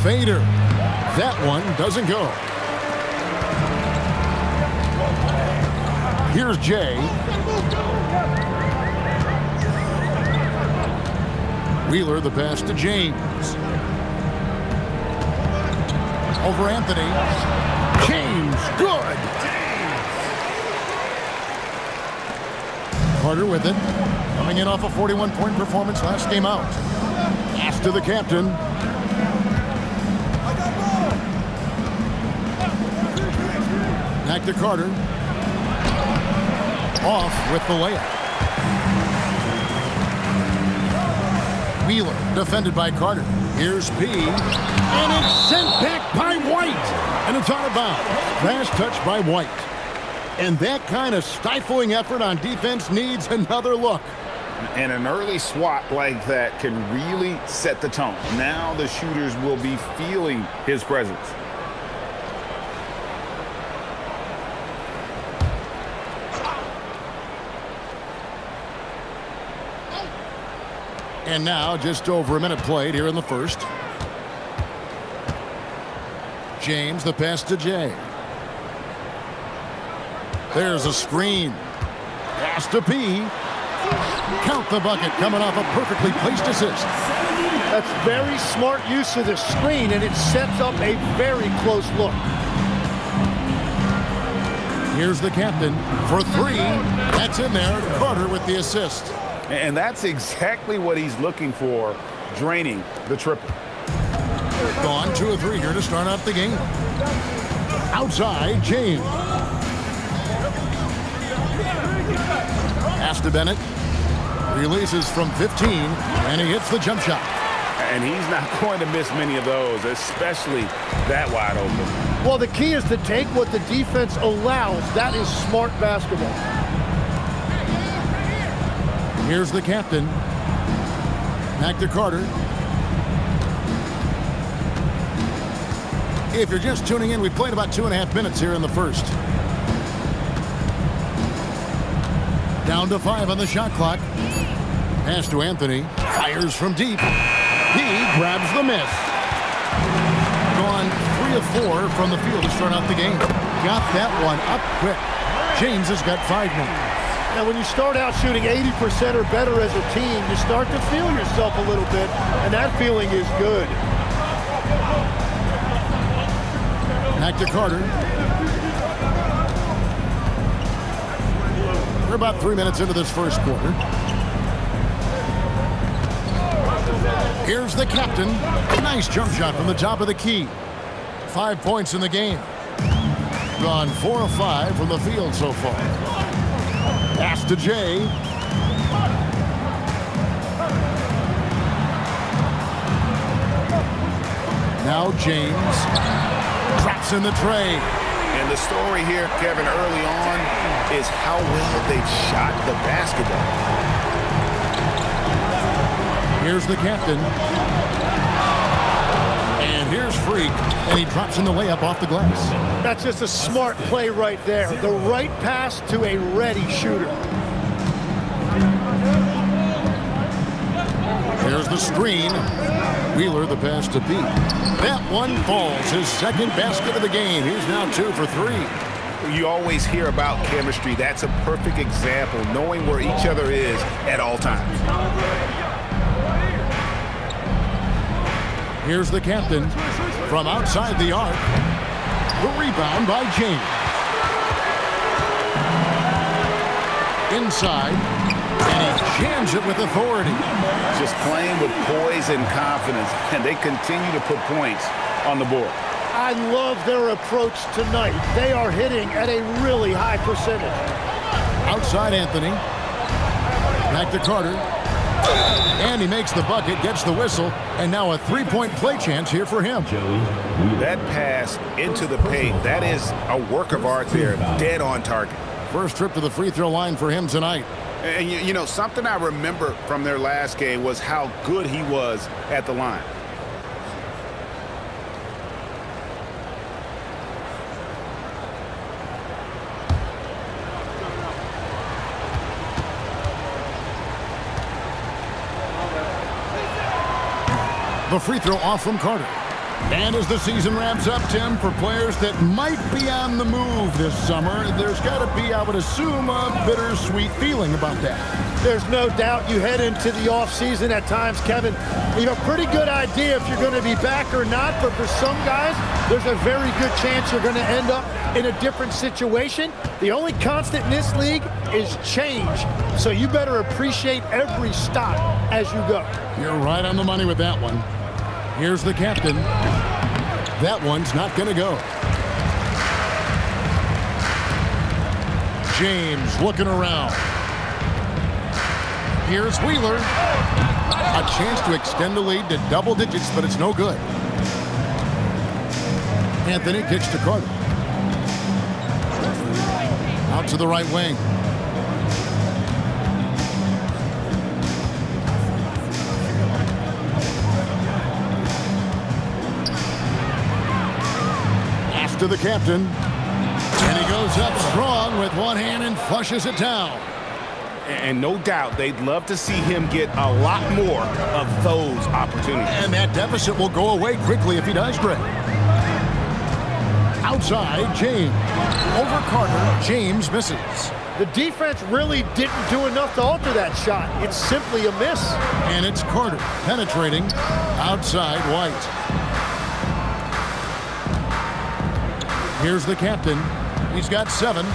fader. That one doesn't go. Here's Jay. Wheeler, the pass to James. Over Anthony. James, good. Carter with it. Coming in off a 41-point performance last game out. Pass to the captain. Back to Carter. Off with the layup. Wheeler defended by Carter. Here's P. And it's sent back by White. And it's out of bounds. Last touch by White. And that kind of stifling effort on defense needs another look. And an early swat like that can really set the tone. Now the shooters will be feeling his presence. And now just over a minute played here in the first. James, the pass to Jay. There's a screen. Pass to P. Count the bucket coming off a perfectly placed assist. That's very smart use of the screen, and it sets up a very close look. Here's the captain for three. That's in there. Carter with the assist. And that's exactly what he's looking for, draining the triple. Gone 2 of 3 here to start out the game. Outside, James. Pass to Bennett. Releases from 15, and he hits the jump shot. And he's not going to miss many of those, especially that wide open. Well, the key is to take what the defense allows. That is smart basketball. Here's the captain. Back to Carter. If you're just tuning in, we played about 2.5 minutes here in the first. Down to 5 on the shot clock. Pass to Anthony. Fires from deep. He grabs the miss. Gone 3 of 4 from the field to start out the game. Got that one up quick. James has got 5 now. Now, when you start out shooting 80% or better as a team, you start to feel yourself a little bit, and that feeling is good. Back to Carter. We're about 3 minutes into this first quarter. Here's the captain. Nice jump shot from the top of the key. 5 points in the game. Gone 4 of 5 from the field so far. Pass to Jay. Now James drops in the tray. And the story here, Kevin, early on is how well they've shot the basketball. Here's the captain. And here's Freak. And he drops in the layup off the glass. That's just a smart play right there. The right pass to a ready shooter. Here's the screen. Wheeler, the pass to Pete. That one falls. His second basket of the game. He's now 2 for 3. You always hear about chemistry. That's a perfect example, knowing where each other is at all times. Here's the captain from outside the arc. The rebound by James. Inside, and he jams it with authority. Just playing with poise and confidence, and they continue to put points on the board. I love their approach tonight. They are hitting at a really high percentage. Outside Anthony. Back to Carter. And he makes the bucket, gets the whistle, and now a 3-point play chance here for him. That pass into the paint, that is a work of art there, dead on target. First trip to the free throw line for him tonight. And you know, something I remember from their last game was how good he was at the line. The free throw off from Carter. And as the season wraps up, Tim, for players that might be on the move this summer, there's got to be, I would assume, a bittersweet feeling about that. There's no doubt you head into the offseason at times, Kevin. You have a pretty good idea if you're going to be back or not, but for some guys, there's a very good chance you're going to end up in a different situation. The only constant in this league is change, so you better appreciate every stop as you go. You're right on the money with that one. Here's the captain. That one's not going to go. James looking around. Here's Wheeler. A chance to extend the lead to double digits, but it's no good. Anthony kicks to Carter. Out to the right wing. To the captain, and he goes up strong with one hand and flushes it down. And no doubt they'd love to see him get a lot more of those opportunities. And that deficit will go away quickly if he does, Greg. Outside, James. Over Carter, James misses. The defense really didn't do enough to alter that shot. It's simply a miss. And it's Carter penetrating outside White. Here's the captain. He's got 7.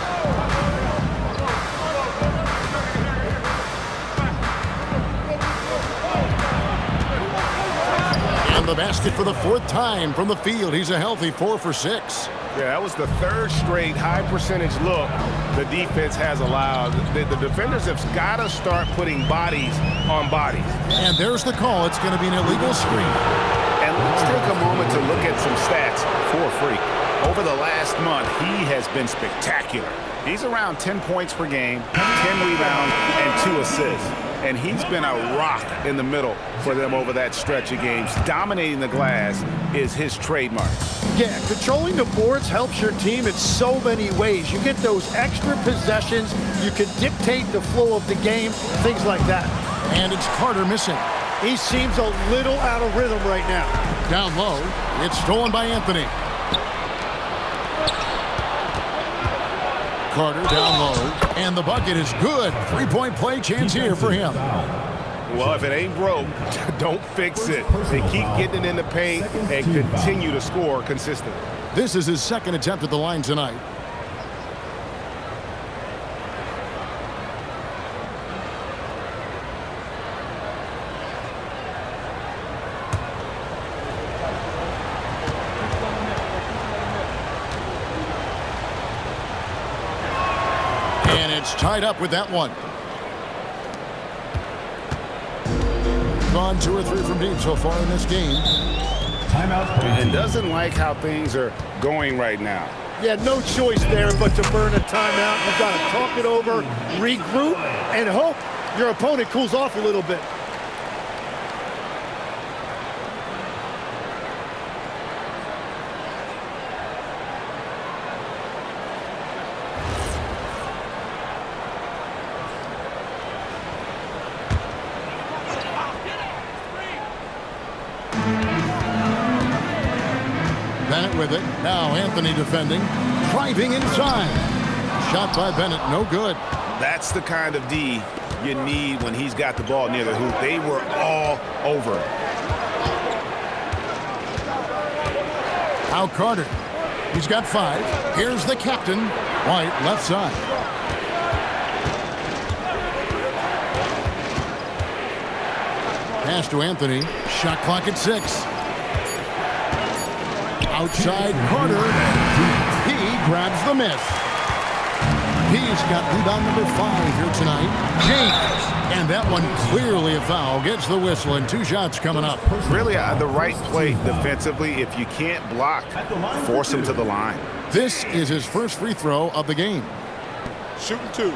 And the basket for the 4th time from the field. He's a healthy 4 for 6. Yeah, that was the 3rd straight high percentage look the defense has allowed. The defenders have got to start putting bodies on bodies. And there's the call. It's going to be an illegal screen. And let's take a moment to look at some stats for Freak. Over the last month, he has been spectacular. He's around 10 points per game, 10 rebounds, and 2 assists. And he's been a rock in the middle for them over that stretch of games. Dominating the glass is his trademark. Yeah, controlling the boards helps your team in so many ways. You get those extra possessions. You can dictate the flow of the game, things like that. And it's Carter missing. He seems a little out of rhythm right now. Down low, it's stolen by Anthony. Carter down low, and the bucket is good. 3-point play chance here for him. Well, if it ain't broke, don't fix it. They keep getting it in the paint and continue to score consistently. This is his 2nd attempt at the line tonight. Tied up with that one. Gone 2 or 3 from deep so far in this game. Timeout. And doesn't like how things are going right now. Yeah, no choice there but to burn a timeout. You've got to talk it over, regroup, and hope your opponent cools off a little bit. Bennett with it. Now Anthony defending. Driving inside. Shot by Bennett. No good. That's the kind of D you need when he's got the ball near the hoop. They were all over it. Now Carter. He's got 5. Here's the captain. White left side. Pass to Anthony. Shot clock at 6. Outside Carter. He grabs the miss. He's got rebound number 5 here tonight. James. And that one clearly a foul. Gets the whistle and 2 shots coming up. Really the right play defensively. If you can't block, force him to the line. This is his first free throw of the game. Shooting 2.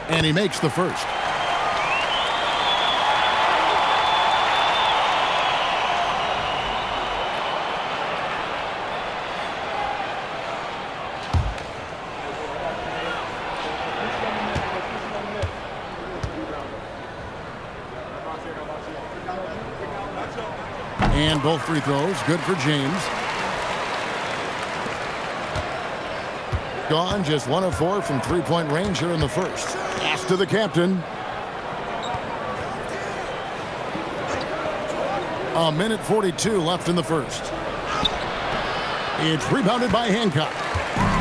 And he makes the first. And both free throws good for James. Gone just 1 of 4 from three-point range here in the first. Pass to the captain. A minute 42 left in the first. It's rebounded by Hancock.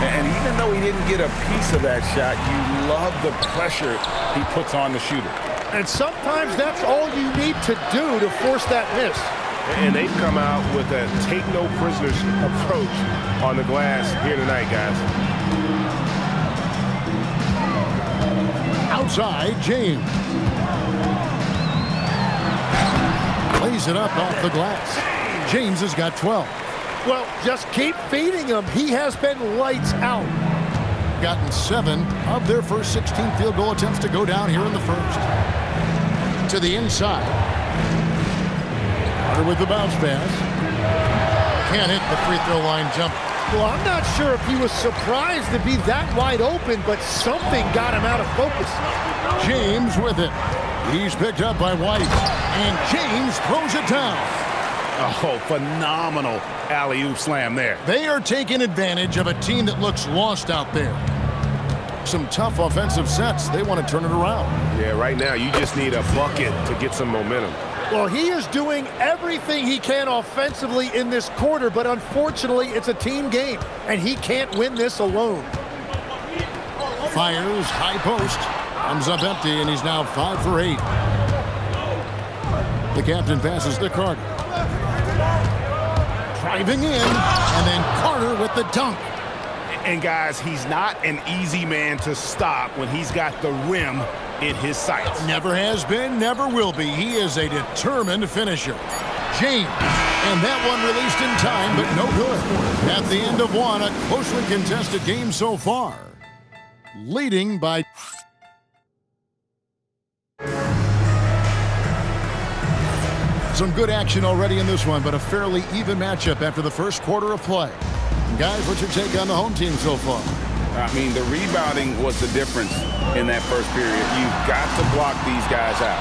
And even though he didn't get a piece of that shot, you love the pressure he puts on the shooter. And sometimes that's all you need to do to force that miss. And they've come out with a take-no-prisoners approach on the glass here tonight, guys. Outside, James. Lays it up off the glass. James has got 12. Well, just keep feeding him. He has been lights out. Gotten 7 of their first 16 field goal attempts to go down here in the first. To the inside. Carter with the bounce pass. Can't hit the free throw line jump. Well, I'm not sure if he was surprised to be that wide open, but something got him out of focus. James with it. He's picked up by White. And James throws it down. Oh, phenomenal alley-oop slam there. They are taking advantage of a team that looks lost out there. Some tough offensive sets. They want to turn it around. Yeah, right now you just need a bucket to get some momentum. Well, he is doing everything he can offensively in this quarter, but unfortunately it's a team game, and he can't win this alone. Fires, high post. Comes up empty, and he's now 5 for 8. The captain passes to Carter. Driving in, and then Carter with the dunk. And guys, he's not an easy man to stop when he's got the rim in his sights. Never has been, never will be. He is a determined finisher. James, and that one released in time, but no good. At the end of one, a closely contested game so far. Leading by... Some good action already in this one, but a fairly even matchup after the first quarter of play. Guys, what's your take on the home team so far? I mean, the rebounding was the difference in that first period. You've got to block these guys out.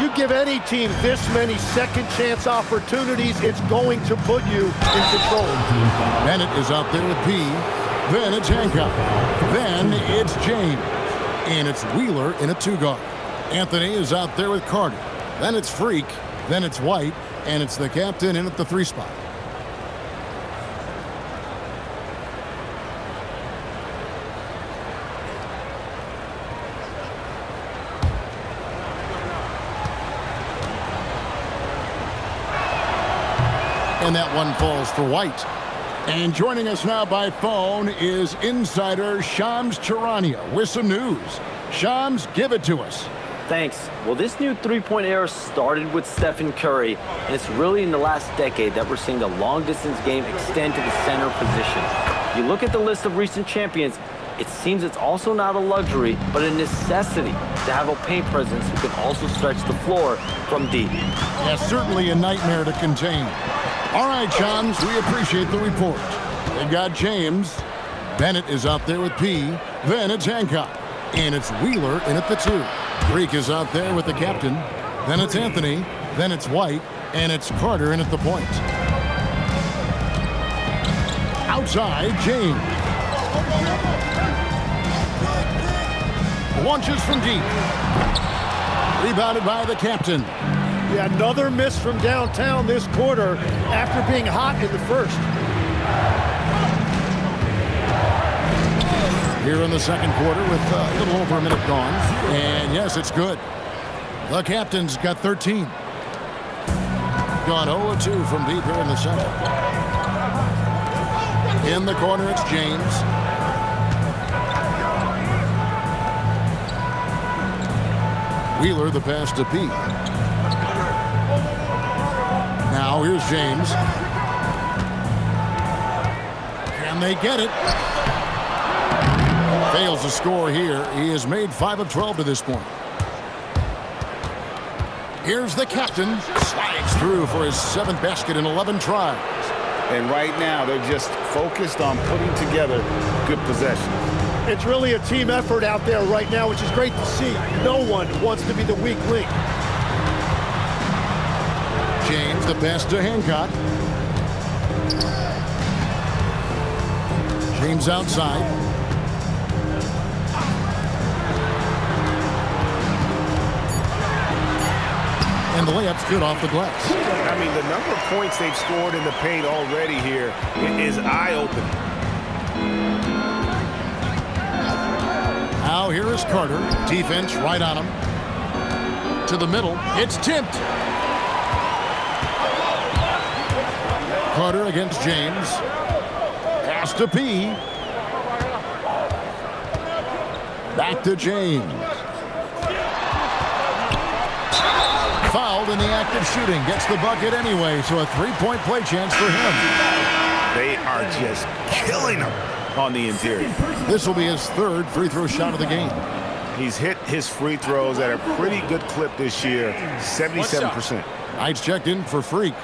You give any team this many second chance opportunities, it's going to put you in control. Bennett is out there with P. Then it's Hancock. Then it's James. And it's Wheeler in a 2-guard. Anthony is out there with Carter. Then it's Freak. Then it's White. And it's the captain in at the 3 spot. And that one falls for White. And joining us now by phone is insider Shams Charania with some news. Shams, give it to us. Thanks. Well, this new three-point era started with Stephen Curry, and it's really in the last decade that we're seeing the long-distance game extend to the center position. You look at the list of recent champions, it seems it's also not a luxury, but a necessity to have a paint presence who can also stretch the floor from deep. Yes, certainly a nightmare to contain. All right, Shams, we appreciate the report. They've got James. Bennett is out there with P. Then it's Hancock. And it's Wheeler in at the 2. Greek is out there with the captain. Then it's Anthony. Then it's White. And it's Carter in at the point. Outside, James. Launches from deep. Rebounded by the captain. Yeah, another miss from downtown this quarter after being hot in the first. Here in the second quarter with a little over a minute gone. And yes, it's good. The captain's got 13. Gone 0-2 from deep here in the second. In the corner, it's James. Wheeler, the pass to P. Now here's James. Can they get it? Fails to score here. He has made 5 of 12 to this point. Here's the captain. Slides through for his 7th basket in 11 tries. And right now, they're just focused on putting together good possession. It's really a team effort out there right now, which is great to see. No one wants to be the weak link. James, the pass to Hancock. James outside. And the layup's good off the glass. I mean, the number of points they've scored in the paint already here is eye-opening. Now here is Carter. Defense right on him. To the middle. It's tipped. Carter against James. Pass to P. Back to James. Fouled in the act of shooting. Gets the bucket anyway, so a three-point play chance for him. They are just killing him on the interior. This will be his third free throw shot of the game. He's hit his free throws at a pretty good clip this year, 77%. Knights checked in for Freak.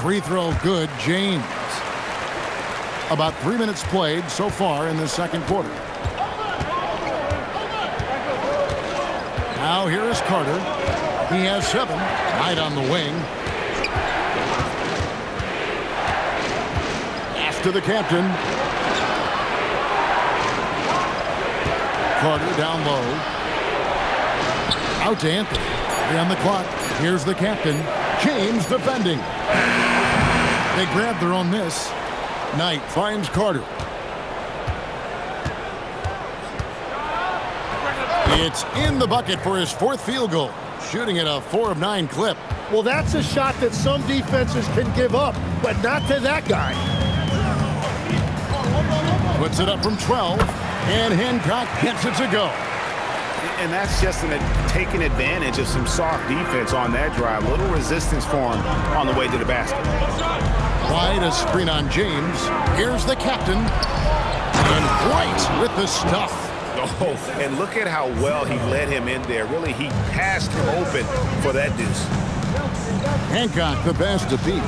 Free throw good, James. About 3 minutes played so far in the second quarter. Now here is Carter. He has 7. Knight on the wing. Pass to the captain. Carter down low. Out to Anthony. 3 on the clock. Here's the captain. James defending. They grab their own miss. Knight finds Carter. It's in the bucket for his 4th field goal. Shooting at a 4 of 9 clip. Well, that's a shot that some defenses can give up, but not to that guy. Puts it up from 12, and Hancock gets it to go. And that's just taking advantage of some soft defense on that drive. Little resistance for him on the way to the basket. Wide a screen on James. Here's the captain. And White with the stuff. Oh, and look at how well he led him in there. Really, he passed him open for that deuce. Hancock the pass to Pete.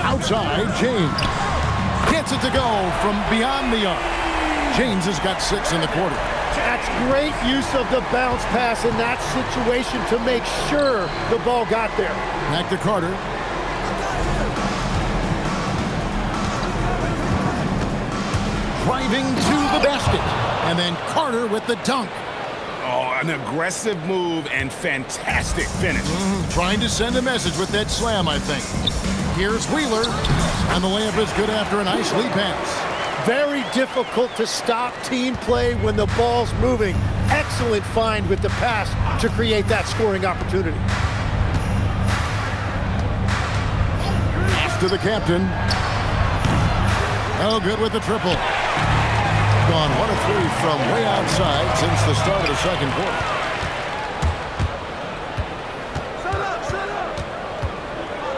Outside, James. Gets it to go from beyond the arc. James has got 6 in the quarter. That's great use of the bounce pass in that situation to make sure the ball got there. Back to Carter. Driving to the basket. And then Carter with the dunk. Oh, an aggressive move and fantastic finish. Trying to send a message with that slam, I think. Here's Wheeler. And the layup is good after a nice lead pass. Very difficult to stop team play when the ball's moving. Excellent find with the pass to create that scoring opportunity. Pass to the captain. Oh, good with the triple. Gone 1 of 3 from way outside since the start of the second quarter.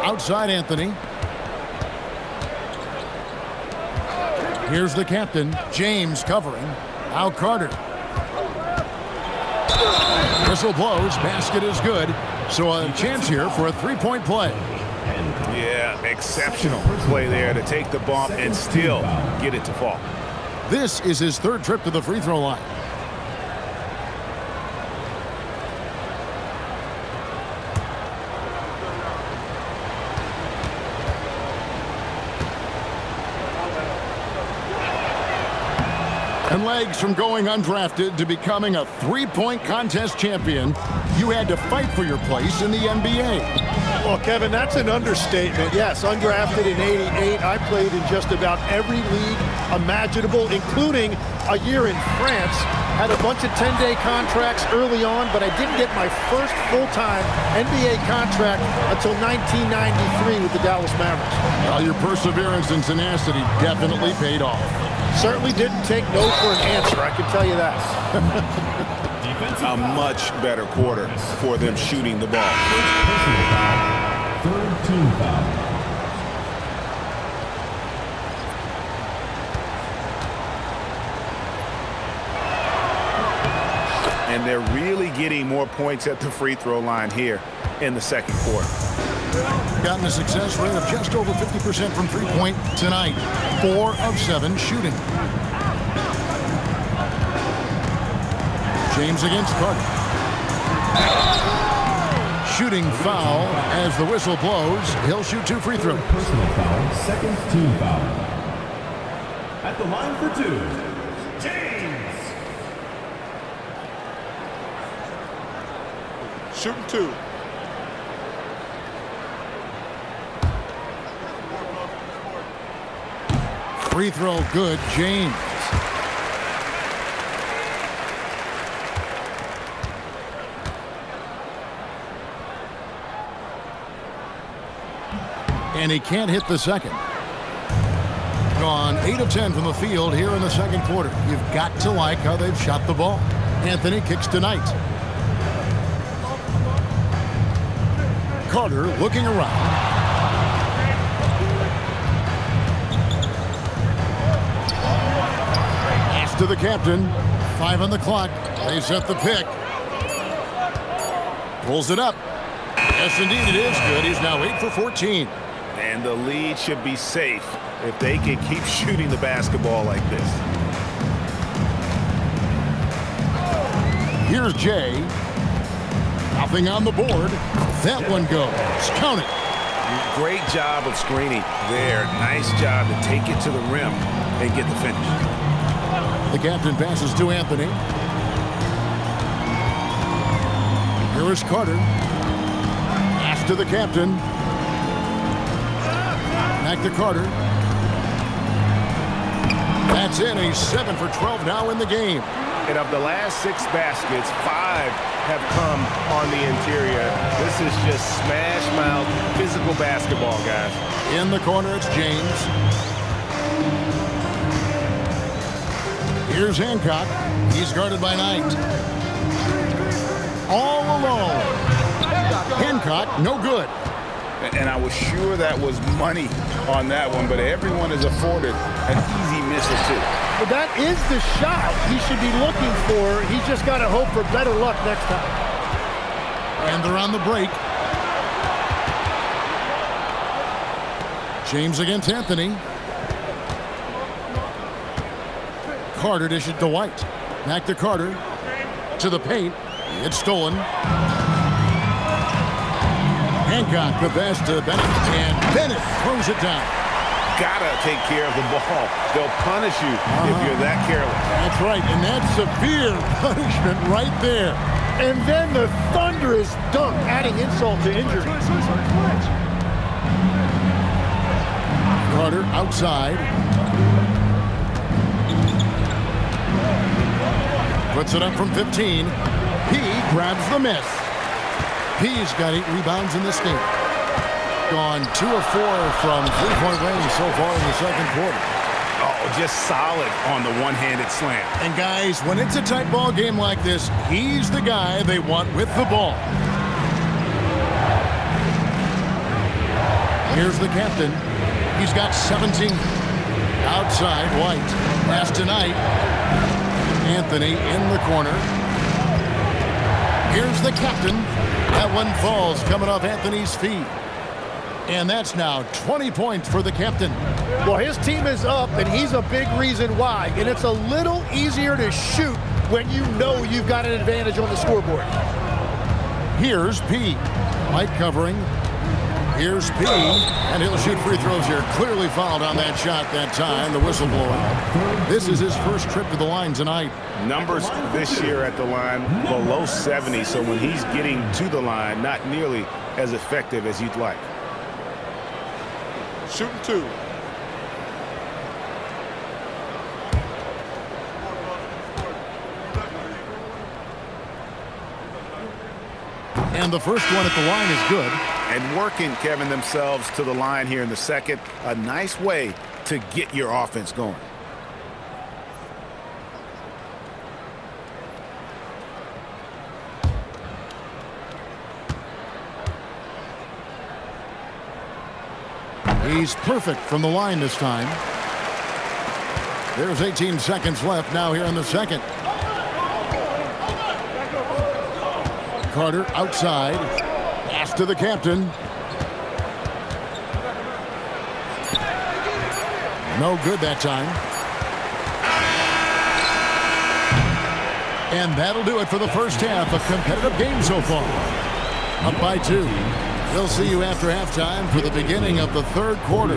Outside Anthony. Here's the captain, James covering. Now Carter. Whistle blows, basket is good. So a chance here for a 3-point play. Yeah, exceptional play there to take the bump and still get it to fall. This is his 3rd trip to the free throw line. And legs from going undrafted to becoming a 3-point contest champion, you had to fight for your place in the NBA. Well, Kevin, that's an understatement. Yes, undrafted in '88. I played in just about every league imaginable, including a year in France. Had a bunch of 10-day contracts early on, but I didn't get my first full-time NBA contract until 1993 with the Dallas Mavericks. Well, your perseverance and tenacity definitely paid off. Certainly didn't take no for an answer, I can tell you that. A much better quarter for them shooting the ball. Third team foul. And they're really getting more points at the free throw line here in the second quarter. Gotten a success rate of just over 50% from three-point tonight. 4 of 7 shooting. James against Carter. Shooting foul as the whistle blows. He'll shoot 2 free throws. Personal foul, second team foul. At the line for 2, James. Shooting 2. Free throw good, James. And he can't hit the second. Gone 8 of 10 from the field here in the second quarter. You've got to like how they've shot the ball. Anthony kicks tonight. Carter looking around. Pass to the captain. 5 on the clock. They set the pick. Pulls it up. Yes, indeed, it is good. He's now 8 for 14. And the lead should be safe if they can keep shooting the basketball like this. Here's Jay. Nothing on the board. That one goes. Count it. Great job of screening there. Nice job to take it to the rim and get the finish. The captain passes to Anthony. Here is Carter. Pass to the captain. Back to Carter. That's in. He's 7 for 12 now in the game. And of the last 6 baskets, 5 have come on the interior. This is just smash mouth physical basketball, guys. In the corner, it's James. Here's Hancock. He's guarded by Knight. All alone. Hancock, no good. And I was sure that was money on that one, but everyone is afforded an easy miss or 2. But that is the shot he should be looking for. He's just got to hope for better luck next time. And they're on the break. James against Anthony. Carter dishes to White. Back to Carter. To the paint. It's stolen. Hancock the pass to Bennett. And Bennett throws it down. Gotta take care of the ball. They'll punish you if you're that careless. That's right, and that's severe punishment right there. And then the thunderous dunk, adding insult to injury. Carter outside. Puts it up from 15. He grabs the miss. He's got 8 rebounds in this game. Gone 2 of 4 from three-point range so far in the second quarter. Oh, just solid on the one-handed slam. And guys, when it's a tight ball game like this, he's the guy they want with the ball. Here's the captain. He's got 17. Outside, White. Pass tonight. Anthony in the corner. Here's the captain. That one falls coming off Anthony's feet. And that's now 20 points for the captain. Well, his team is up, and he's a big reason why. And it's a little easier to shoot when you know you've got an advantage on the scoreboard. Here's P. White covering. Here's P. And he'll shoot free throws here. Clearly fouled on that shot that time. The whistle blowing. This is his first trip to the line tonight. Numbers this year at the line below 70, so when he's getting to the line, not nearly as effective as you'd like. Shooting 2. And the first one at the line is good. And working, Kevin, themselves to the line here in the second. A nice way to get your offense going. He's perfect from the line this time. There's 18 seconds left now here in the second. Carter outside. Pass to the captain. No good that time. And that'll do it for the first half. A competitive game so far. Up by 2. We'll see you after halftime for the beginning of the third quarter.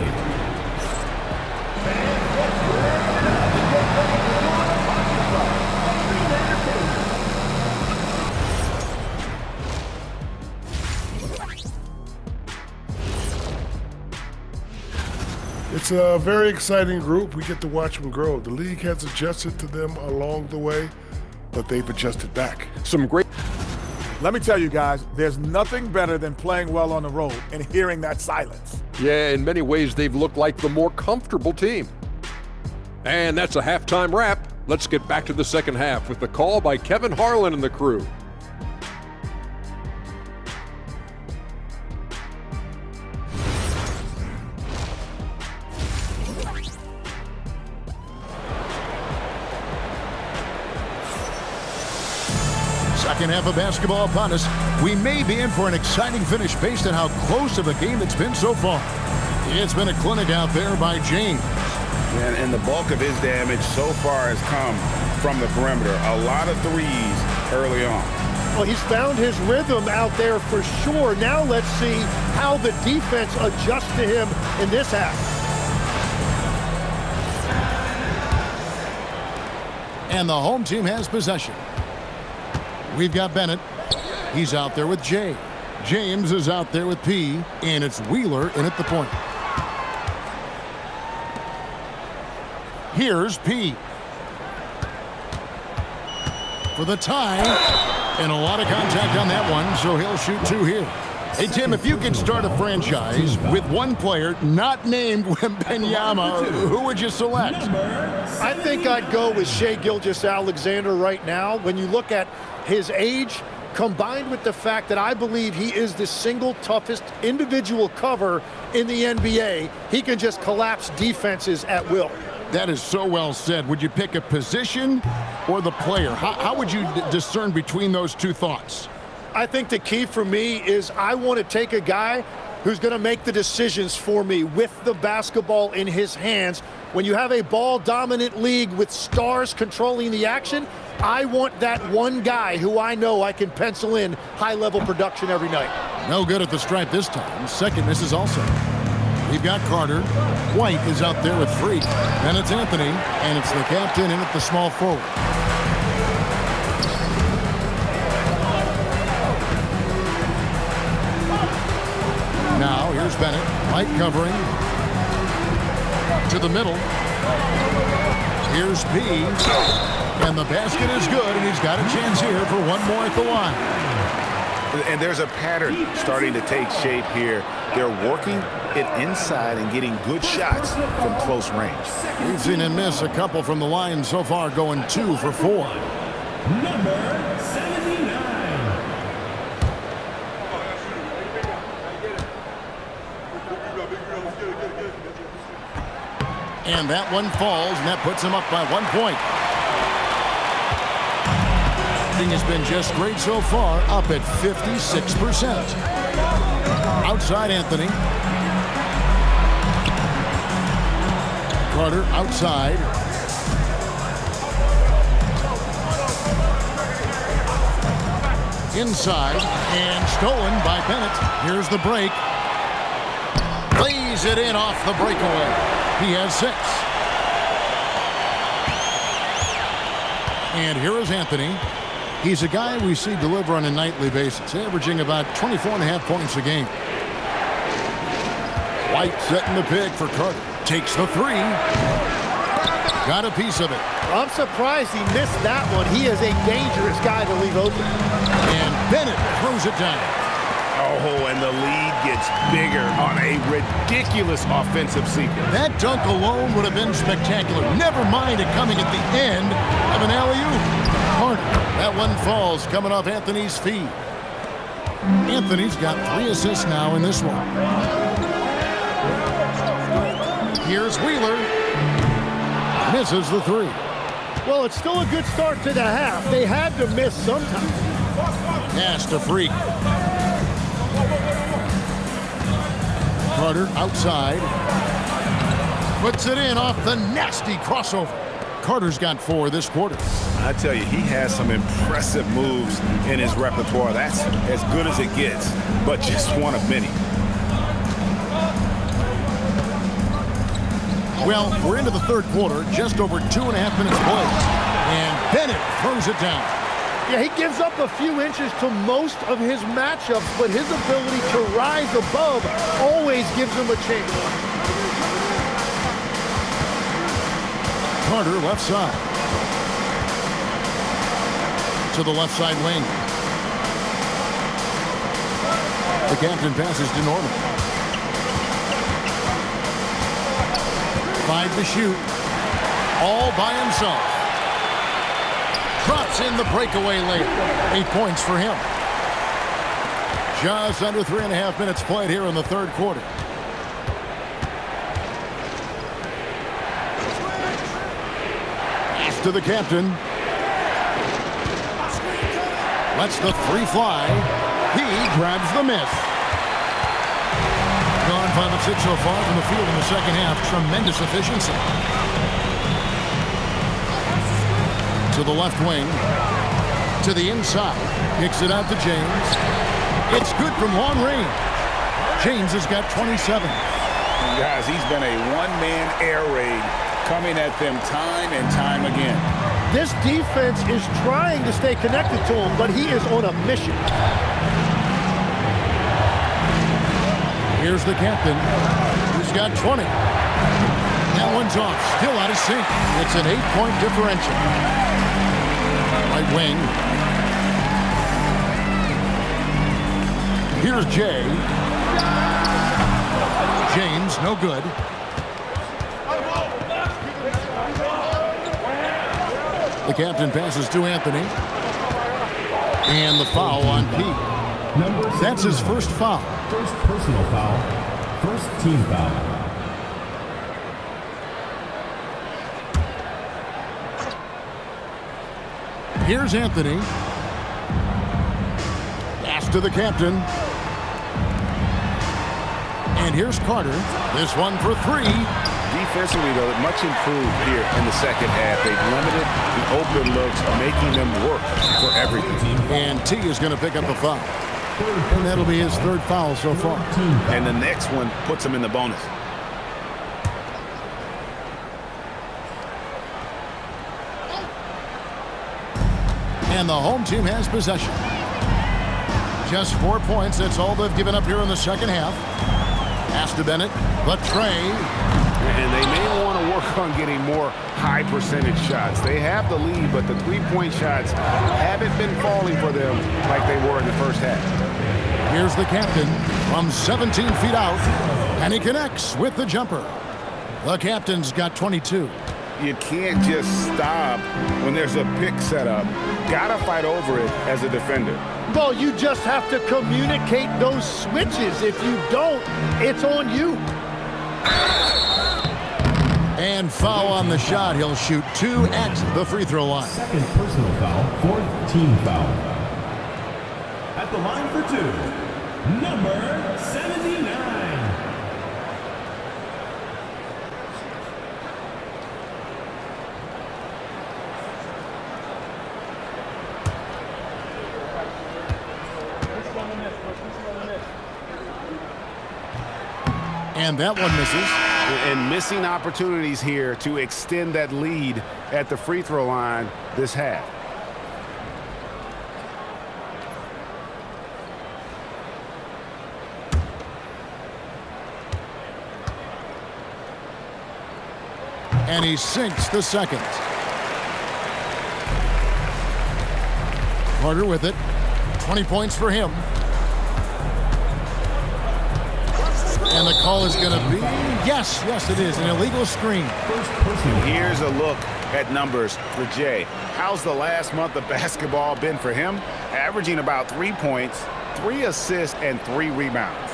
It's a very exciting group. We get to watch them grow. The league has adjusted to them along the way, but they've adjusted back. Some great. Let me tell you guys, there's nothing better than playing well on the road and hearing that silence. Yeah, in many ways, they've looked like the more comfortable team. And that's a halftime wrap. Let's get back to the second half with the call by Kevin Harlan and the crew. Second half of basketball upon us. We may be in for an exciting finish based on how close of a game it's been so far. It's been a clinic out there by James. And the bulk of his damage so far has come from the perimeter. A lot of threes early on. Well, he's found his rhythm out there for sure. Now let's see how the defense adjusts to him in this half. And the home team has possession. We've got Bennett. He's out there with Jay. James is out there with P. And it's Wheeler in at the point. Here's P. For the tie. And a lot of contact on that one, so he'll shoot 2 here. Hey, Tim, if you could start a franchise with one player not named Wembanyama, who would you select? I think I'd go with Shai Gilgeous-Alexander right now. When you look at his age, combined with the fact that I believe he is the single toughest individual cover in the NBA, he can just collapse defenses at will. That is so well said. Would you pick a position or the player? How would you discern between those two thoughts? I think the key for me is I want to take a guy who's going to make the decisions for me with the basketball in his hands. When you have a ball-dominant league with stars controlling the action, I want that one guy who I know I can pencil in high-level production every night. No good at the stripe this time. Second misses also. We've got Carter. White is out there with Freak. Then it's Anthony, and it's the captain in at the small forward. Now here's Bennett. White covering. To the middle. Here's P. And the basket is good, and he's got a chance here for one more at the line. And there's a pattern starting to take shape here. They're working it inside and getting good shots from close range. We've seen him miss a couple from the line so far, going 2 for 4. Number 79. And that one falls, and that puts him up by 1 point. Has been just great so far, up at 56%. Outside Anthony. Carter outside. Inside and stolen by Bennett. Here's the break. Lays it in off the breakaway. He has 6. And here is Anthony. He's a guy we see deliver on a nightly basis, averaging about 24.5 points a game. White setting the pick for Carter. Takes the 3. Got a piece of it. I'm surprised he missed that one. He is a dangerous guy to leave open. And Bennett throws it down. Oh, and the lead gets bigger on a ridiculous offensive sequence. That dunk alone would have been spectacular. Never mind it coming at the end of an alley-oop. That one falls, coming off Anthony's feet. Anthony's got 3 assists now in this one. Here's Wheeler. Misses the 3. Well, it's still a good start to the half. They had to miss sometime. Pass to Freak. Carter outside. Puts it in off the nasty crossover. Carter's got 4 this quarter. I tell you, he has some impressive moves in his repertoire. That's as good as it gets, but just one of many. Well, we're into the third quarter, just over 2.5 minutes played. And Bennett throws it down. Yeah, he gives up a few inches to most of his matchups, but his ability to rise above always gives him a chance. Carter left side. To the left side wing. The captain passes to Norman. 5 to shoot. All by himself. Drops in the breakaway layup. 8 points for him. Just under 3.5 minutes played here in the third quarter. Pass to the captain. Lets the 3 fly. He grabs the miss. Gone 5 of 6 so far from the field in the second half. Tremendous efficiency. To the left wing. To the inside. Kicks it out to James. It's good from long range. James has got 27. Guys, he's been a one-man air raid coming at them time and time again. This defense is trying to stay connected to him, but he is on a mission. Here's the captain, who's got 20. That one's off, still out of sync. It's an 8-point differential. Right wing. Here's Jay. James, no good. The captain passes to Anthony. And the foul on Pete. That's his first foul. First personal foul. First team foul. Here's Anthony. Pass to the captain. And here's Carter. This one for 3. Defensively, though, much improved here in the second half. They've limited the open looks, making them work for everything. And T is going to pick up the foul. And that'll be his third foul so far. And the next one puts him in the bonus. And the home team has possession. Just 4 points. That's all they've given up here in the second half. Pass to Bennett. The tray. And they may want to work on getting more high percentage shots. They have the lead, but the 3-point shots haven't been falling for them like they were in the first half. Here's the captain from 17 feet out, and he connects with the jumper. The captain's got 22. You can't just stop when there's a pick set up. Gotta fight over it as a defender. Well, you just have to communicate those switches. If you don't, it's on you. And foul on the shot. He'll shoot 2 at the free throw line. Second personal foul. Fourth team foul. At the line for 2, number 79. And that one misses. And missing opportunities here to extend that lead at the free throw line this half. And he sinks the second. Carter with it. 20 points for him. And the call is going to be, yes, it is, an illegal screen. Here's a look at numbers for Jay. How's the last month of basketball been for him? Averaging about 3 points, 3 assists, and 3 rebounds.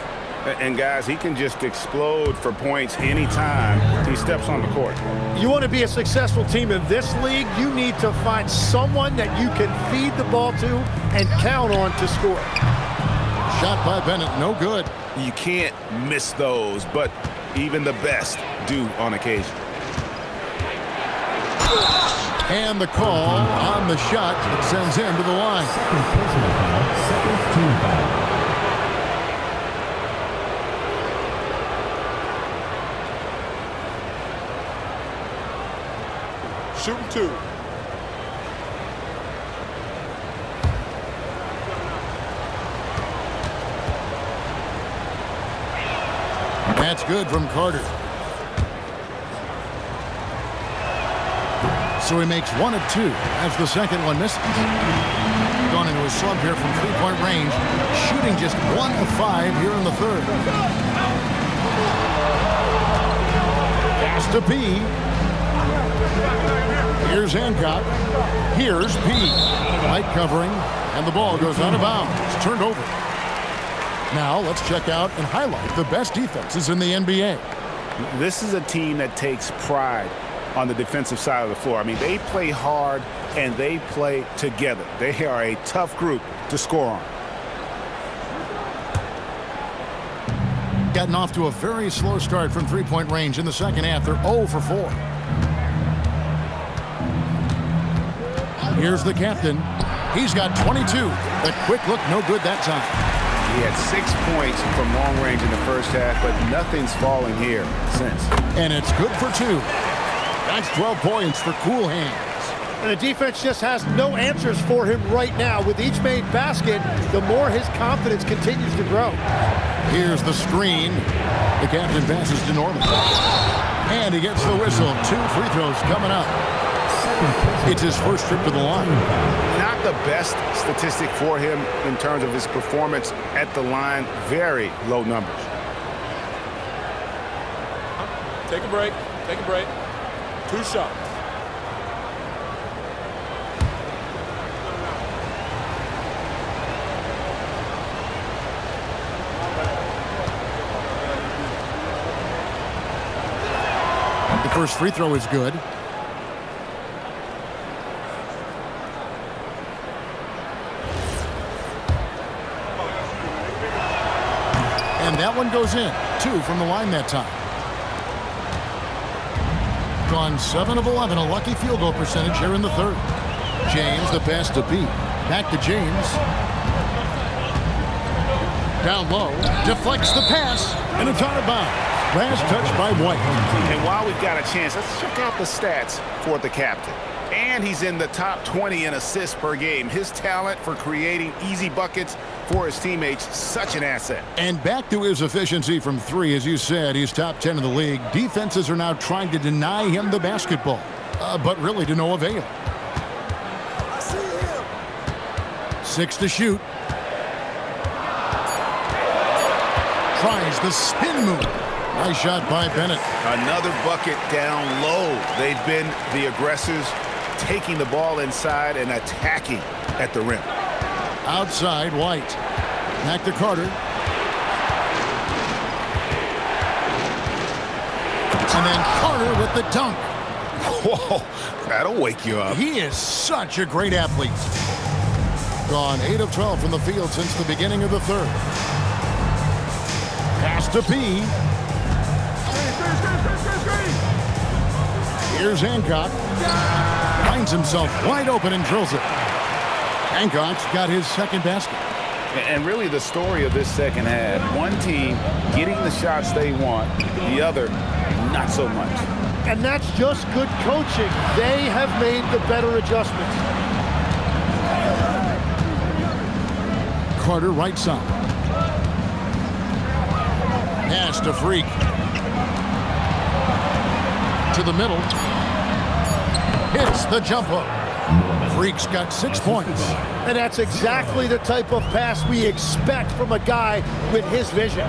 And guys, he can just explode for points anytime he steps on the court. You want to be a successful team in this league, you need to find someone that you can feed the ball to and count on to score. Shot by Bennett, no good. You can't miss those, but even the best do on occasion. And the call on the shot that sends him to the line. Second personal foul, second team foul. Shooting 2. That's good from Carter. So he makes 1 of 2 as the second one misses. Gone into a slump here from three-point range, shooting just 1 of 5 here in the third. Pass to P. Here's Hancock. Here's P. Light covering, and the ball goes out of bounds. It's turned over. Now let's check out and highlight the best defenses in the NBA. This is a team that takes pride on the defensive side of the floor. I mean, they play hard and they play together. They are a tough group to score on. Gotten off to a very slow start from three-point range in the second half. They're 0 for 4. Here's the captain. He's got 22. The quick look, no good that time. He had 6 points from long range in the first half, but nothing's fallen here since. And it's good for 2. That's 12 points for cool hands. And the defense just has no answers for him right now. With each made basket, the more his confidence continues to grow. Here's the screen. The captain passes to Norman. And he gets the whistle. 2 free throws coming up. It's his first trip to the line. Not the best statistic for him in terms of his performance at the line. Very low numbers. Take a break. Take a break. 2 shots. The first free throw is good. And that one goes in. 2 from the line that time. Gone 7 of 11, a lucky field goal percentage here in the third. James, the pass to Pete. Back to James. Down low, deflects the pass, and it's out of bounds. Last touch by White. And while we've got a chance, let's check out the stats for the captain. And he's in the top 20 in assists per game. His talent for creating easy buckets for his teammates, such an asset. And back to his efficiency from 3, as you said, he's top 10 in the league. Defenses are now trying to deny him the basketball, but really to no avail. 6 to shoot. Tries the spin move. Nice shot by Bennett. Another bucket down low. They've been the aggressors, taking the ball inside and attacking at the rim. Outside, White. Back to Carter. And then Carter with the dunk. Whoa, that'll wake you up. He is such a great athlete. Gone 8 of 12 from the field since the beginning of the third. Pass to P. Here's Hancock. Finds himself wide open and drills it. Hancock's got his second basket. And really the story of this second half, one team getting the shots they want, the other not so much. And that's just good coaching. They have made the better adjustments. Carter right side. Pass to Freak. To the middle. Hits the jump hook. Freak's got 6 points. And that's exactly the type of pass we expect from a guy with his vision.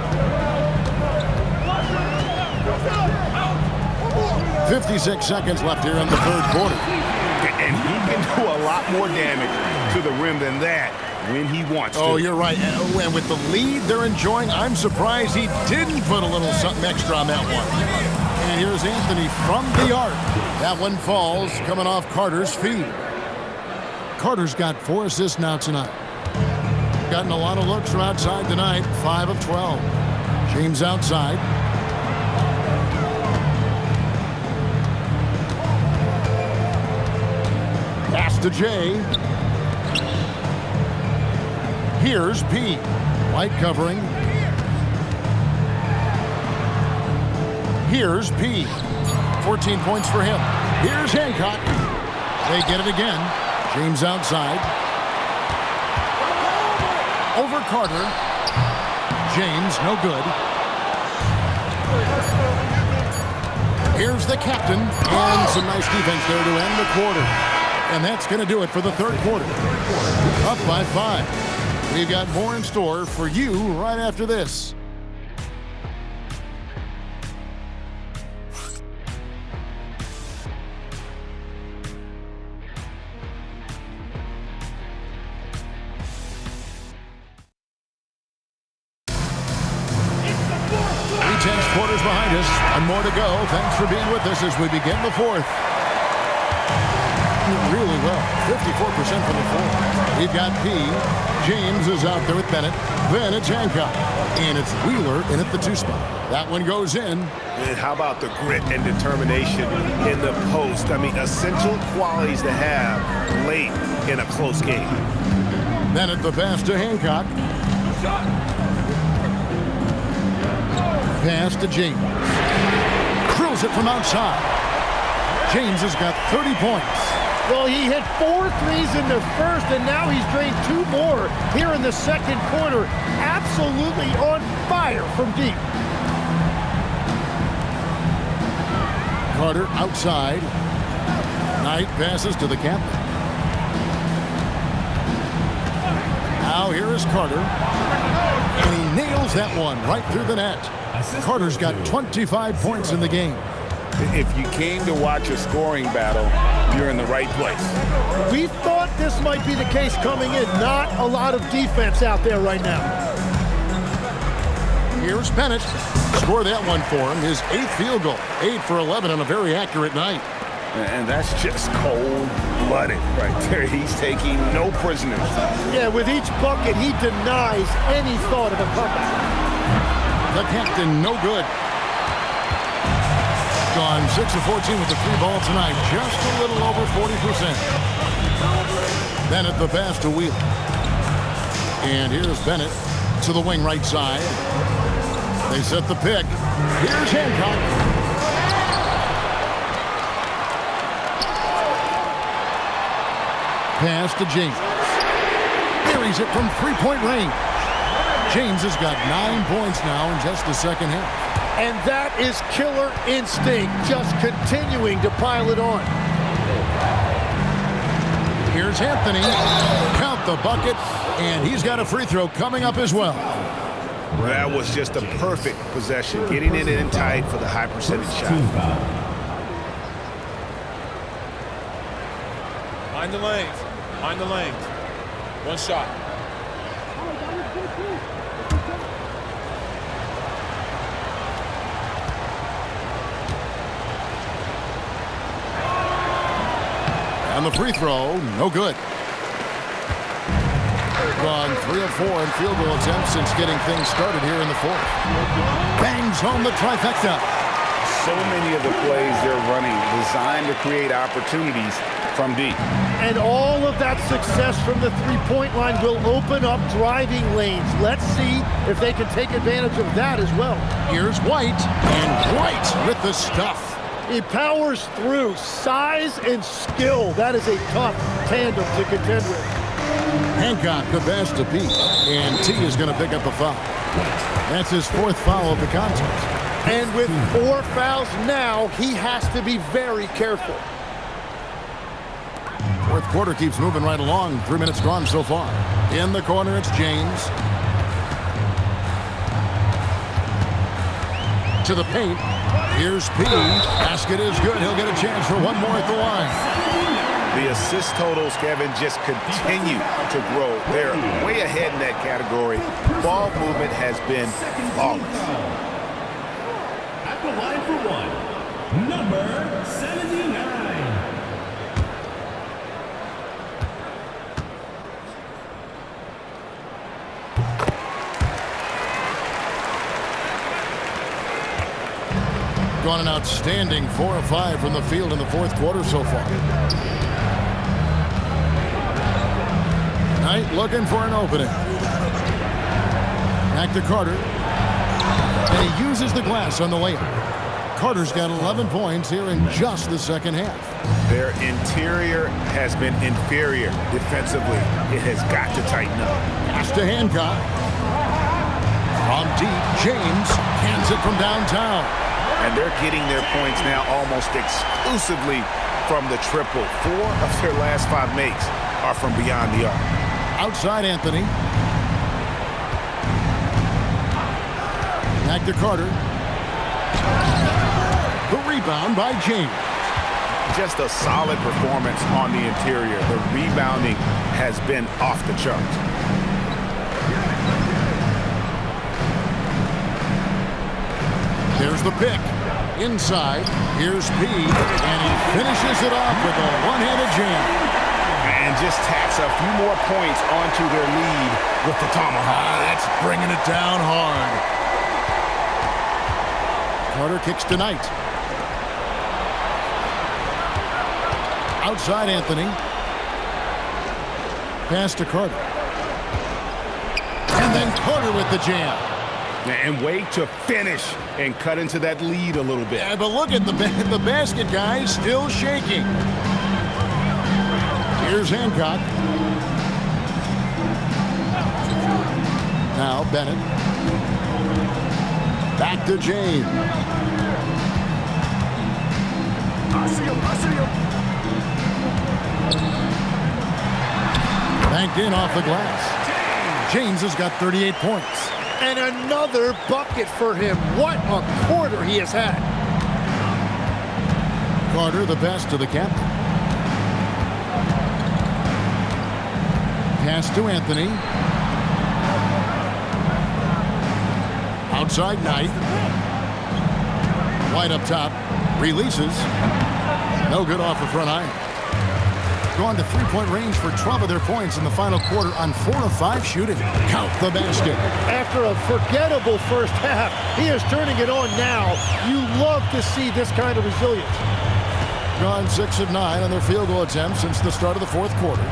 56 seconds left here in the third quarter. And he can do a lot more damage to the rim than that when he wants to. Oh, you're right. And with the lead they're enjoying, I'm surprised he didn't put a little something extra on that one. And here's Anthony from the arc. That one falls, coming off Carter's feet. Carter's got 4 assists now tonight. Gotten a lot of looks from outside tonight, 5 of 12. James outside. to J. Here's P. White covering. Here's P. 14 points for him. Here's Hancock. They get it again. James outside. Over Carter. James, no good. Here's the captain. And some nice defense there to end the quarter. And that's going to do it for the third quarter. Up by 5. We've got more in store for you right after this. Quarters behind us, and more to go. Thanks for being with us as we begin the fourth. Really well, 54% from the fourth. We've got P. James is out there with Bennett. Then it's Hancock, and it's Wheeler in at the 2 spot. That one goes in. And how about the grit and determination in the post? I mean, essential qualities to have late in a close game. Bennett the pass to Hancock. Pass to James. Drills it from outside. James has got 30 points. Well, he hit 4 threes in the first, and now he's drained 2 more here in the second quarter. Absolutely on fire from deep. Carter outside. Knight passes to the captain. Now here is Carter. And he nails that one right through the net. Carter's got 25 points in the game. If you came to watch a scoring battle, you're in the right place. We thought this might be the case coming in. Not a lot of defense out there right now. Here's Bennett. Score that one for him. His 8th field goal. 8 for 11 on a very accurate night. And that's just cold-blooded right there. He's taking no prisoners. Yeah, with each bucket, he denies any thought of a comeback. The captain, no good. Gone 6 of 14 with the 3 ball tonight. Just a little over 40%. Bennett the pass to Wheeler. And here's Bennett to the wing right side. They set the pick. Here's Hancock. Pass to James. Buries it from 3-point range. James has got 9 points now in just the second half. And that is killer instinct, just continuing to pile it on. Here's Anthony. Count the bucket, and he's got a free throw coming up as well. That was just a perfect possession, getting it in tight for the high percentage shot. Mind the lanes. Mind the lanes. One shot. And the free throw, no good. Gone 3 of 4 in field goal attempts since getting things started here in the fourth. Bangs home the trifecta. So many of the plays they're running designed to create opportunities from deep. And all of that success from the 3-point line will open up driving lanes. Let's see if they can take advantage of that as well. Here's White, and White with the stuff. He powers through. Size and skill. That is a tough tandem to contend with. Hancock the pass to Pete, and T is going to pick up a foul. That's his 4th foul of the contest. And with 4 fouls now, he has to be very careful. Fourth quarter keeps moving right along. 3 minutes gone so far. In the corner, it's James. To the paint. Here's P. Basket is good. He'll get a chance for one more at the line. The assist totals, Kevin, just continue to grow. They're way ahead in that category. Ball movement has been flawless. At the line for 1, number 79. Gone an outstanding 4 of 5 from the field in the fourth quarter so far. Knight looking for an opening. Back to Carter. And he uses the glass on the layup. Carter's got 11 points here in just the second half. Their interior has been inferior defensively. It has got to tighten up. Pass to Hancock. From deep, James hands it from downtown. And they're getting their points now almost exclusively from the triple. 4 of their last 5 makes are from beyond the arc. Outside Anthony. Back to Carter. The rebound by James. Just a solid performance on the interior. The rebounding has been off the charts. There's the pick. Inside, here's P, and he finishes it off with a one-handed jam. And just tacks a few more points onto their lead with the tomahawk. That's bringing it down hard. Carter kicks to Knight. Outside Anthony. Pass to Carter. And then Carter with the jam. And wait to finish and cut into that lead a little bit. Yeah, but look at the basket, guys, still shaking. Here's Hancock. Now Bennett. Back to James. I see him. Banked in off the glass. James has got 38 points. And another bucket for him. What a quarter he has had. Carter, the pass to the captain. Pass to Anthony. Outside Knight. White up top. Releases. No good off the front iron. Gone to three-point range for 12 of their points in the final quarter on 4 of 5 shooting. Count the basket. After a forgettable first half, he is turning it on now. You love to see this kind of resilience. Gone 6 of 9 on their field goal attempts since the start of the fourth quarter.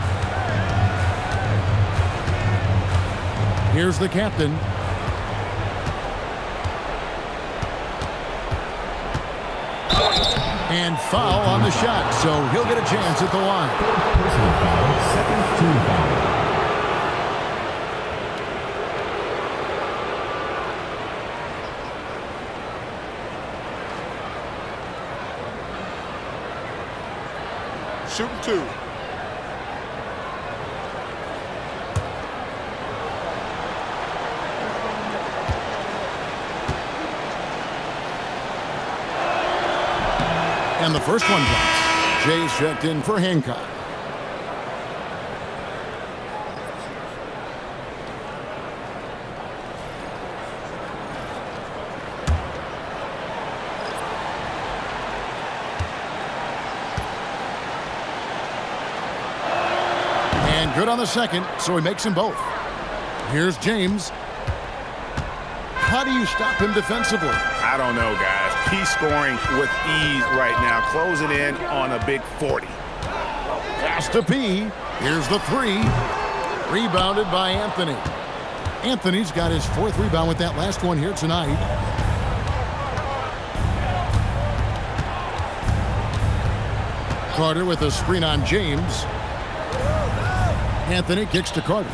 Here's the captain. And foul on the shot, so he'll get a chance at the line. Personal foul, second team foul. Shooting 2. And the first one drops. Jay's checked in for Hancock. And good on the second, so he makes them both. Here's James. How do you stop him defensively? I don't know, guys. He's scoring with ease right now, closing in on a big 40. Pass to P. Here's the 3. Rebounded by Anthony. Anthony's got his 4th rebound with that last one here tonight. Carter with a screen on James. Anthony kicks to Carter.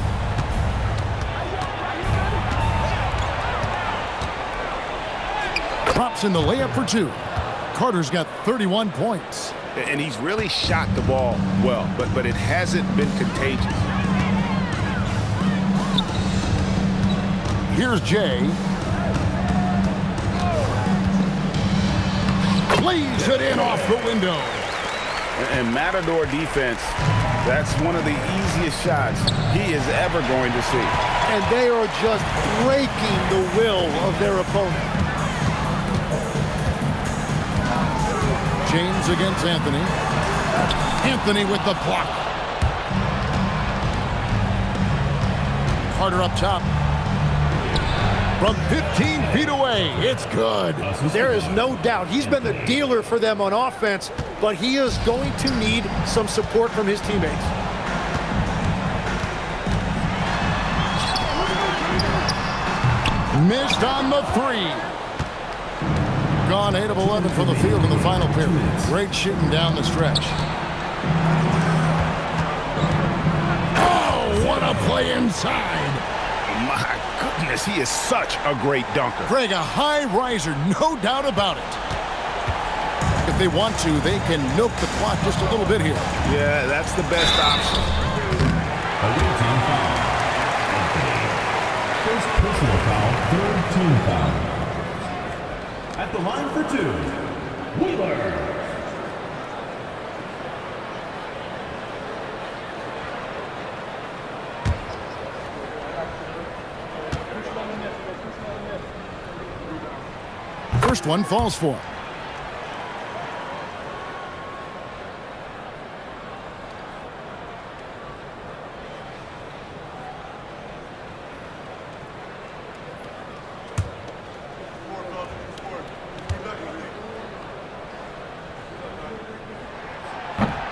Drops in the layup for 2. Carter's got 31 points. And he's really shot the ball well, but it hasn't been contagious. Here's Jay. Lays it in off the window. And Matador defense, that's one of the easiest shots he is ever going to see. And they are just breaking the will of their opponent. James against Anthony. Anthony with the block. Carter up top. From 15 feet away, it's good. There is no doubt he's been the dealer for them on offense, but he is going to need some support from his teammates. Missed on the three. Gone 8 of 11 from the field in the final period. Great shooting down the stretch. Oh, what a play inside. My goodness, he is such a great dunker. Greg, a high riser, no doubt about it. If they want to, they can milk the clock just a little bit here. Yeah, that's the best option. A real team foul. First personal foul, third team foul. At the line for 2, Wheeler. First one falls for him.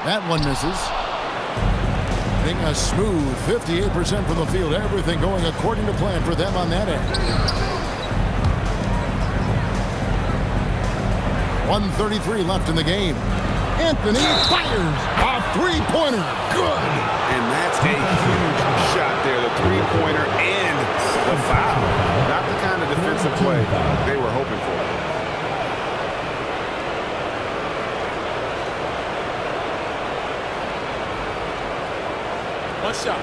That one misses. Being a smooth 58% from the field. Everything going according to plan for them on that end. 1:33 left in the game. Anthony fires a three-pointer. Good. And that's a huge shot there. The three-pointer and the foul. Not the kind of defensive play they were hoping for. One shot.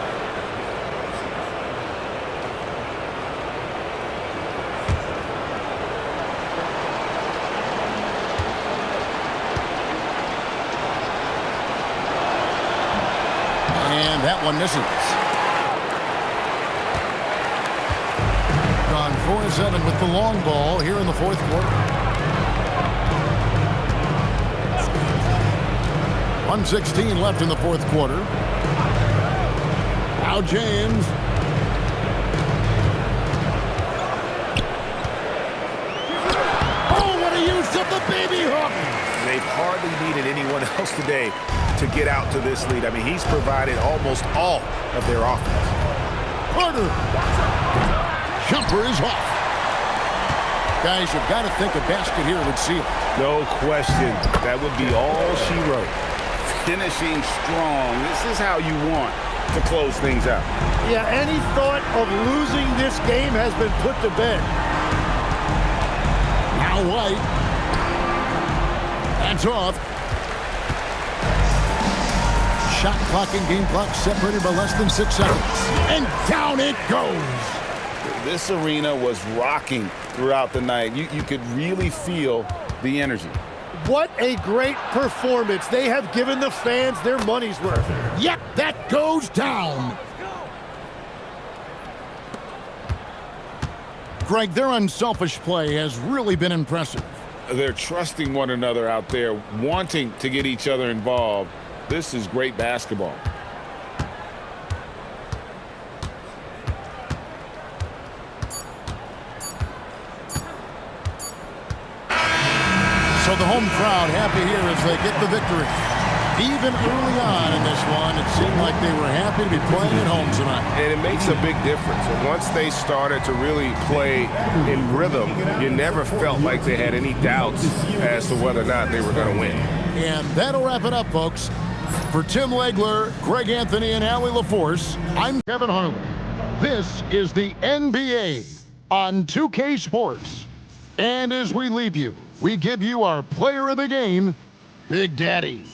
And that one misses. Gone 4-7 with the long ball here in the fourth quarter. 1:16 left in the fourth quarter. Now James. Oh, what a use of the baby hook. They've hardly needed anyone else today to get out to this lead. I mean, he's provided almost all of their offense. Carter. Jumper is off. Guys, you've got to think a basket here would seal it. No question. That would be all she wrote. Finishing strong. This is how you want to close things out. Yeah, any thought of losing this game has been put to bed. Now White. That's off. Shot clock and game clock separated by less than 6 seconds. And down it goes. This arena was rocking throughout the night. You could really feel the energy. What a great performance. They have given the fans their money's worth. Yep, that goes down. Greg, their unselfish play has really been impressive. They're trusting one another out there, wanting to get each other involved. This is great basketball. So the home crowd happy here as they get the victory. Even early on in this one, it seemed like they were happy to be playing at home tonight. And it makes a big difference. And once they started to really play in rhythm, you never felt like they had any doubts as to whether or not they were going to win. And that'll wrap it up, folks. For Tim Legler, Greg Anthony, and Allie LaForce, I'm Kevin Harlan. This is the NBA on 2K Sports. And as we leave you, we give you our player of the game, Big Daddy.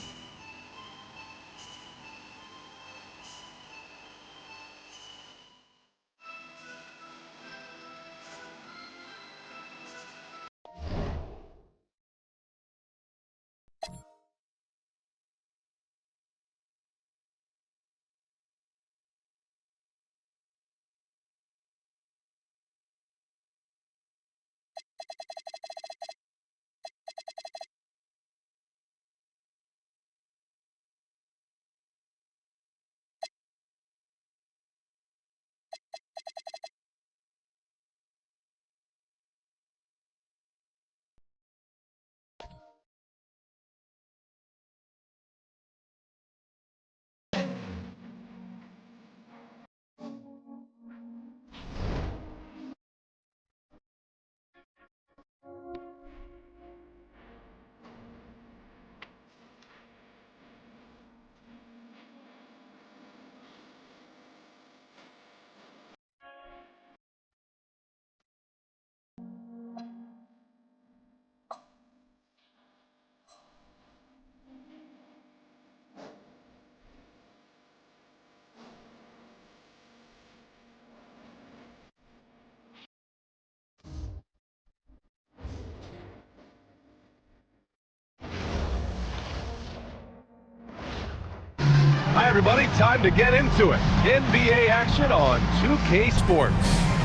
everybody, time to get into it. NBA action on 2K Sports.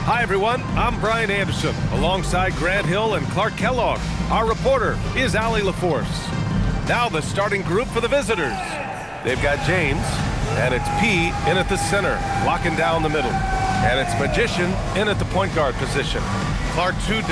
Hi, everyone. I'm Brian Anderson, alongside Grant Hill and Clark Kellogg. Our reporter is Allie LaForce. Now the starting group for the visitors. They've got James, and it's P in at the center, locking down the middle. And it's Magician in at the point guard position. Clark 2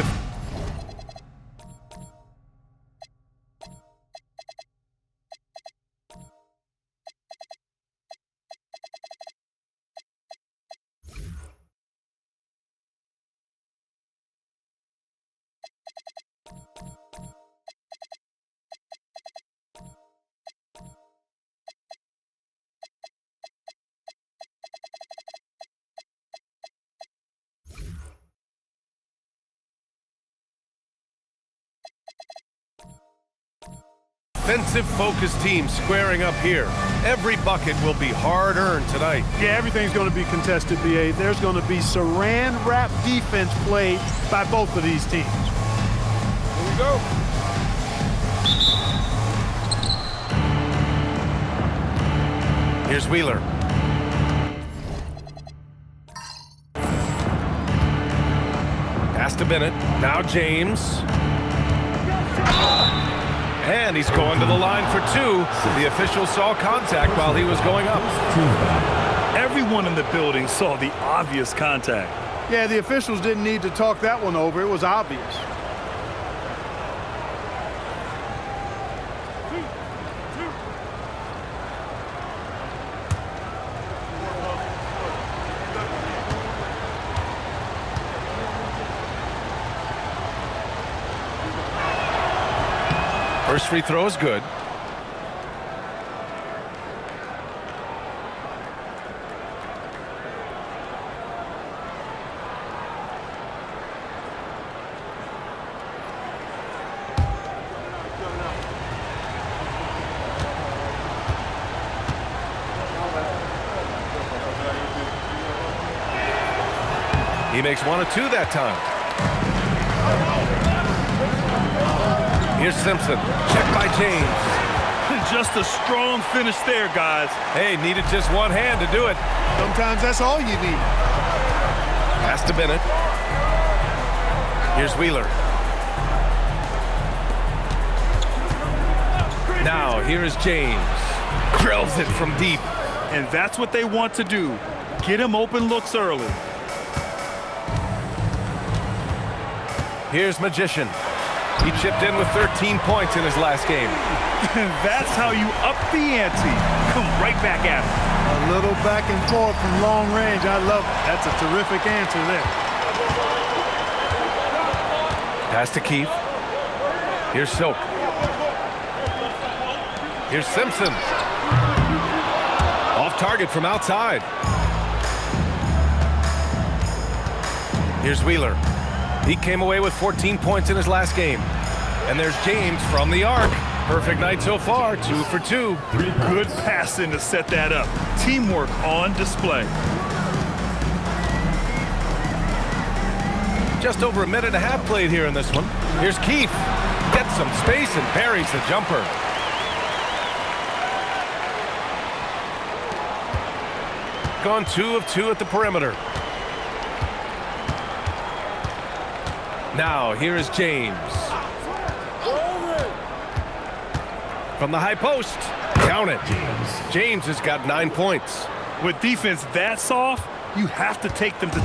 defensive-focused team squaring up here. Every bucket will be hard-earned tonight. Yeah, everything's going to be contested, BA. There's going to be saran wrap defense played by both of these teams. Here we go. Here's Wheeler. Pass to Bennett. Now James. And he's going to the line for two. The official saw contact while he was going up. Everyone in the building saw the obvious contact. Yeah, the officials didn't need to talk that one over. It was obvious. First free throw is good. He makes 1 of 2 that time. Here's Simpson. Check by James. Just a strong finish there, guys. Hey, needed just one hand to do it. Sometimes that's all you need. Pass to Bennett. Here's Wheeler. Now, here is James. Drills it from deep. And that's what they want to do. Get him open looks early. Here's Magician. He chipped in with 13 points in his last game. And that's how you up the ante. Come right back at him. A little back and forth from long range. I love it. That's a terrific answer there. Pass to Keith. Here's Silk. Here's Simpson. Off target from outside. Here's Wheeler. He came away with 14 points in his last game. And there's James from the arc. Perfect night so far, 2 for 2. Good passing to set that up. Teamwork on display. Just over a minute and a half played here in this one. Here's Keith. Gets some space and buries the jumper. Gone 2 of 2 at the perimeter. Now, here is James. From the high post. Count it. James has got 9 points. With defense that soft, you have to take them to